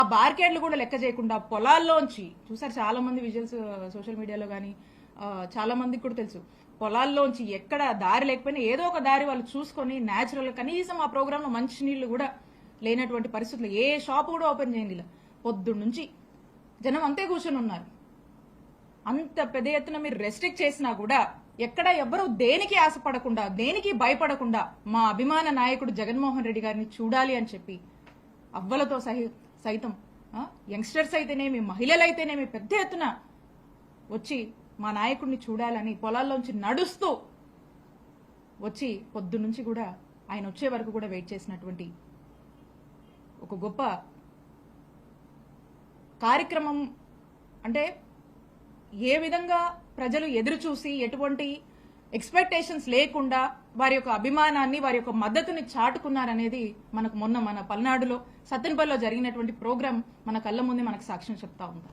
ఆ బార్కేడ్లు కూడా లెక్క చేయకుండా పొలాల్లోంచి చూసారు చాలా మంది విజువల్స్ సోషల్ మీడియాలో కానీ చాలా మందికి కూడా తెలుసు. పొలాల్లోంచి ఎక్కడ దారి లేకపోయినా ఏదో ఒక దారి వాళ్ళు చూసుకొని న్యాచురల్ కనీసం ఆ ప్రోగ్రామ్ లో మంచి నీళ్లు కూడా లేనటువంటి పరిస్థితులు, ఏ షాప్ కూడా ఓపెన్ చేయండి ఇలా పొద్దున్న నుంచి జనం అంతే కూర్చొని ఉన్నారు. అంత పెద్ద ఎత్తున మీరు రెస్ట్రిక్ట్ చేసినా కూడా ఎక్కడ ఎవ్వరూ దేనికి ఆశపడకుండా దేనికి భయపడకుండా మా అభిమాన నాయకుడు జగన్మోహన్ రెడ్డి గారిని చూడాలి అని చెప్పి అవ్వలతో సైతం యంగ్స్టర్స్ అయితేనేమి మహిళలైతేనేమి పెద్ద ఎత్తున వచ్చి మా నాయకుడిని చూడాలని పొలాల్లోంచి నడుస్తూ వచ్చి పొద్దున్నుంచి కూడా ఆయన వచ్చే వరకు కూడా వెయిట్ చేసినటువంటి ఒక గొప్ప కార్యక్రమం. అంటే ఏ విధంగా ప్రజలు ఎదురు చూసి ఎటువంటి ఎక్స్పెక్టేషన్స్ లేకుండా వారి యొక్క అభిమానాన్ని వారి యొక్క మద్దతుని చాటుకున్నారనేది మనకు మొన్న మన పల్నాడులో సత్తెనపల్లిలో జరిగినటువంటి ప్రోగ్రాం మన కళ్ళ ముందే మనకు సాక్ష్యం చెప్తా ఉంది.